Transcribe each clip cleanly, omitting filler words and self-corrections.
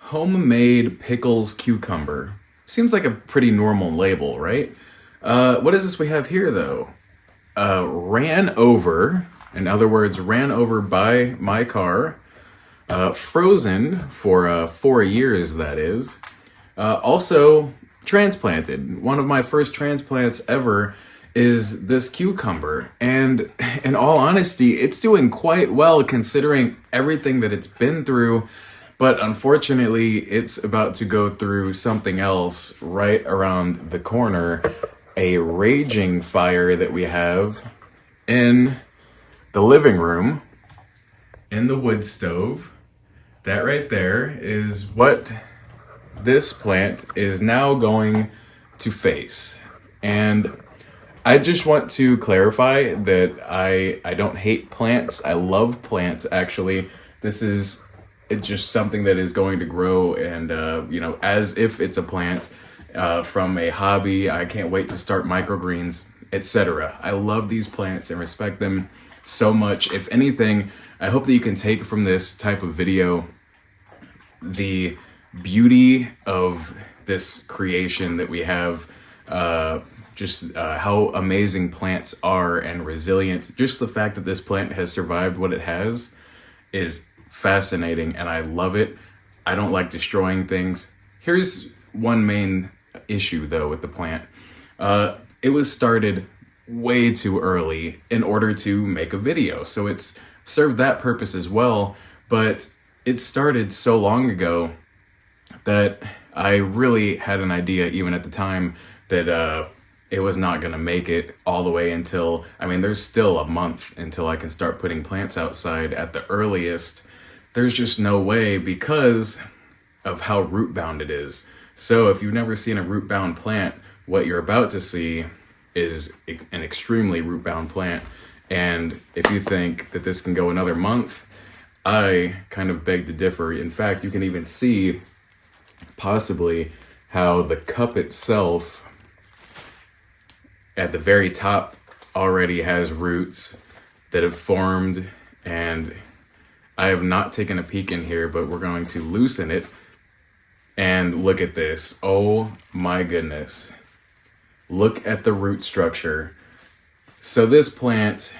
Homemade pickles cucumber. Seems like a pretty normal label, right? What is this we have here, though? Ran over, in other words, ran over by my car. Frozen for 4 years, that is. Also transplanted. One of my first transplants ever is this cucumber. And in all honesty, it's doing quite well considering everything that it's been through. But unfortunately, it's about to go through something else right around the corner. A raging fire that we have in the living room, in the wood stove. That right there is what this plant is now going to face. And I just want to clarify that I don't hate plants. I love plants, actually. It's just something that is going to grow and, as if it's a plant from a hobby. I can't wait to start microgreens, etc. I love these plants and respect them so much. If anything, I hope that you can take from this type of video the beauty of this creation that we have, how amazing plants are and resilient. Just the fact that this plant has survived what it has is fascinating, and I love it. I don't like destroying things. Here's one main issue, though, with the plant. It was started way too early in order to make a video, so it's served that purpose as well, but it started so long ago that I really had an idea, even at the time, that it was not going to make it all the way until, there's still a month until I can start putting plants outside at the earliest. There's just no way because of how root bound it is. So if you've never seen a root bound plant, what you're about to see is an extremely root bound plant. And if you think that this can go another month, I kind of beg to differ. In fact, you can even see possibly how the cup itself at the very top already has roots that have formed, and I have not taken a peek in here, but we're going to loosen it and look at this. Oh my goodness. Look at the root structure. So this plant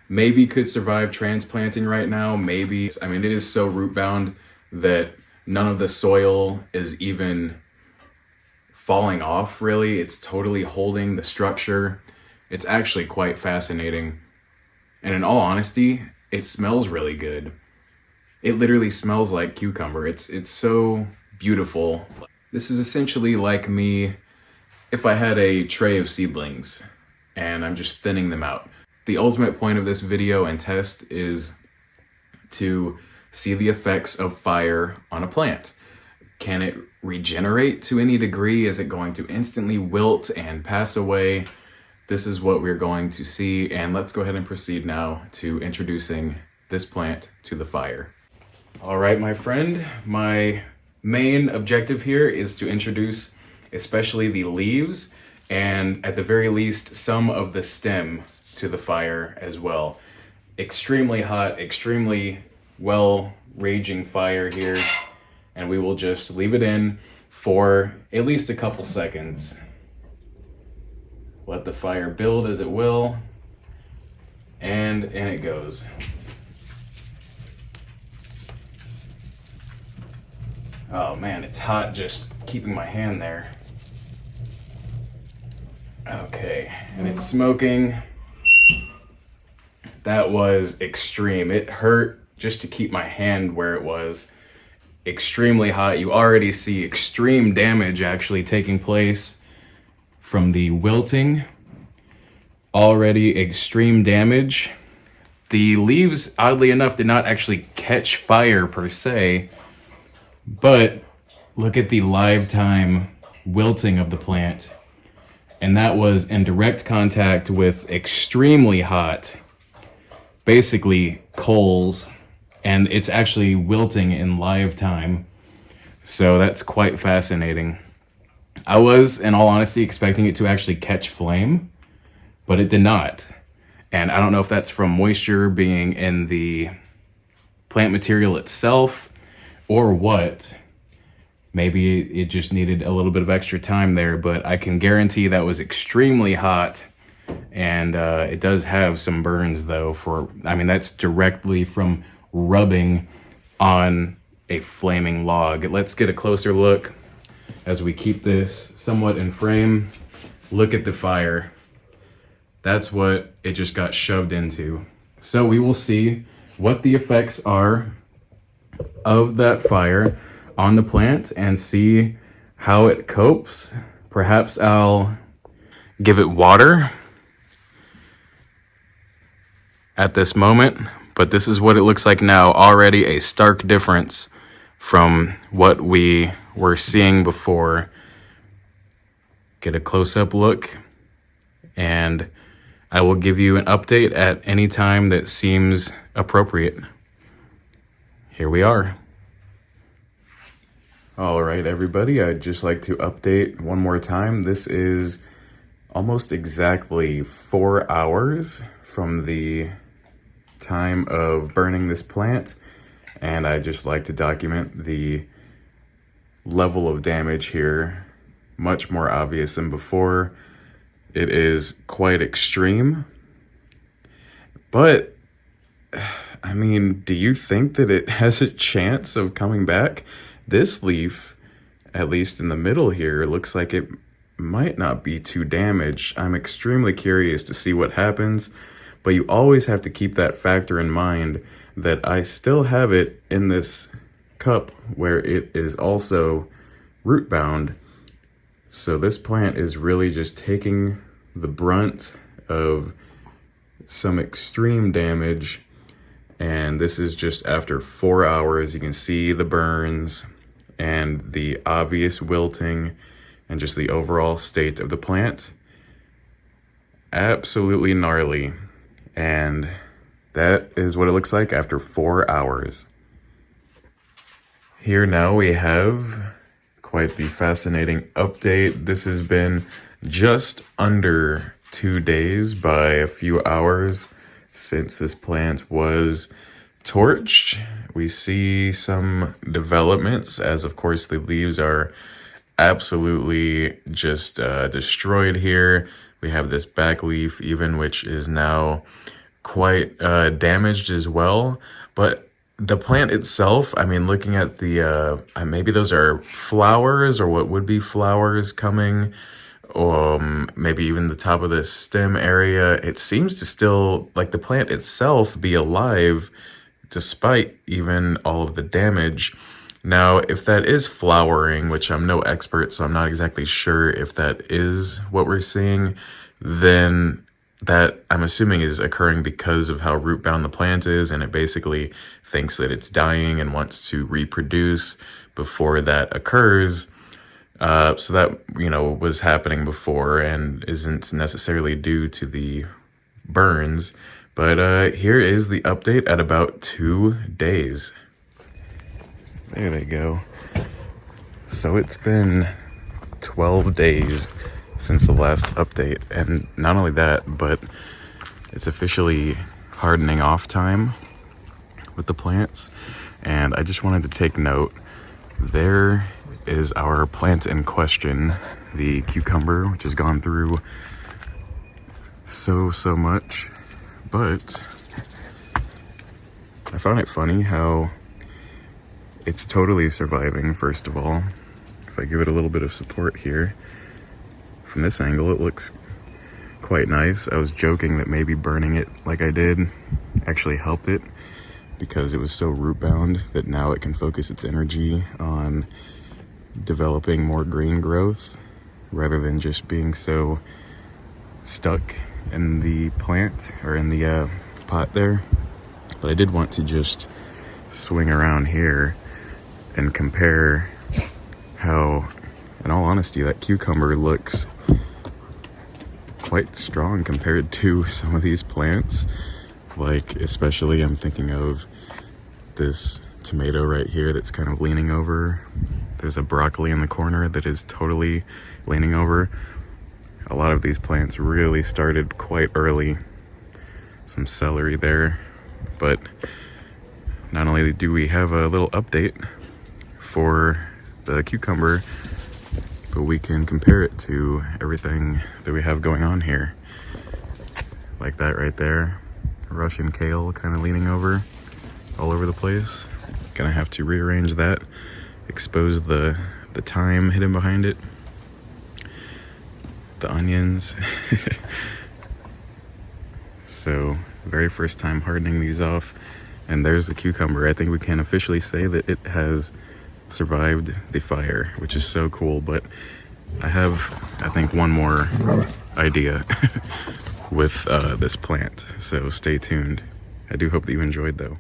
maybe could survive transplanting right now, maybe. It is so root bound that none of the soil is even falling off, really. It's totally holding the structure. It's actually quite fascinating. And in all honesty, it smells really good. It literally smells like cucumber. It's so beautiful. This is essentially like me if I had a tray of seedlings and I'm just thinning them out. The ultimate point of this video and test is to see the effects of fire on a plant. Can it regenerate to any degree? Is it going to instantly wilt and pass away? This is what we're going to see, and let's go ahead and proceed now to introducing this plant to the fire. All right, my friend, my main objective here is to introduce especially the leaves and at the very least some of the stem to the fire as well. Extremely hot, extremely well raging fire here, and we will just leave it in for at least a couple seconds. Let the fire build as it will, and in it goes. Oh man, it's hot just keeping my hand there. Okay, and it's smoking. That was extreme. It hurt just to keep my hand where it was. Extremely hot. You already see extreme damage actually taking place from the wilting. Already extreme damage. The leaves, oddly enough, did not actually catch fire per se, but look at the live time wilting of the plant. And that was in direct contact with extremely hot, basically coals, and it's actually wilting in live time. So that's quite fascinating. I was, in all honesty, expecting it to actually catch flame, but it did not. And I don't know if that's from moisture being in the plant material itself or what, Maybe it just needed a little bit of extra time there, but I can guarantee that was extremely hot. And it does have some burns though that's directly from rubbing on a flaming log. Let's get a closer look as we keep this somewhat in frame. Look at the fire. That's what it just got shoved into. So we will see what the effects are of that fire on the plant and see how it copes. Perhaps I'll give it water at this moment, but this is what it looks like now. Already a stark difference from what we were seeing before. Get a close-up look, and I will give you an update at any time that seems appropriate. Here we are. All right, everybody, I'd just like to update one more time. This is almost exactly 4 hours from the time of burning this plant, and I'd just like to document the level of damage here. Much more obvious than before. It is quite extreme, but I mean, do you think that it has a chance of coming back? This leaf, at least in the middle here, looks like it might not be too damaged. I'm extremely curious to see what happens, but you always have to keep that factor in mind that I still have it in this cup where it is also root bound. So this plant is really just taking the brunt of some extreme damage, and this is just after 4 hours. You can see the burns and the obvious wilting and just the overall state of the plant. Absolutely gnarly. And that is what it looks like after 4 hours. Here now we have quite the fascinating update. This has been just under 2 days by a few hours since this plant was torched. We see some developments, as of course the leaves are absolutely just destroyed here. We have this back leaf even, which is now quite damaged as well. But the plant itself, I mean, looking at the, maybe those are flowers or what would be flowers coming, or maybe even the top of the stem area, it seems to still, like the plant itself, be alive despite even all of the damage. Now, if that is flowering, which I'm no expert, so I'm not exactly sure if that is what we're seeing, then that I'm assuming is occurring because of how root bound the plant is, and it basically thinks that it's dying and wants to reproduce before that occurs. So that, was happening before and isn't necessarily due to the burns. But here is the update at about 2 days. There they go. So it's been 12 days since the last update, and not only that, but it's officially hardening off time with the plants. And I just wanted to take note, there is our plant in question, the cucumber, which has gone through so much. But I found it funny how it's totally surviving. First of all, if I give it a little bit of support here, from this angle it looks quite nice. I was joking that maybe burning it like I did actually helped it, because it was so root bound that now it can focus its energy on developing more green growth rather than just being so stuck in the plant or in the pot there. But I did want to just swing around here and compare how, in all honesty, that cucumber looks quite strong compared to some of these plants. Like, especially I'm thinking of this tomato right here that's kind of leaning over. There's a broccoli in the corner that is totally leaning over. A lot of these plants really started quite early. Some celery there. But not only do we have a little update for the cucumber, but we can compare it to everything that we have going on here. Like that right there. Russian kale kind of leaning over all over the place. Gonna have to rearrange that, expose the thyme hidden behind it, the onions. So, very first time hardening these off. And there's the cucumber. I think we can officially say that it has survived the fire, which is so cool. But I have, I think, one more idea with this plant. So stay tuned. I do hope that you enjoyed though.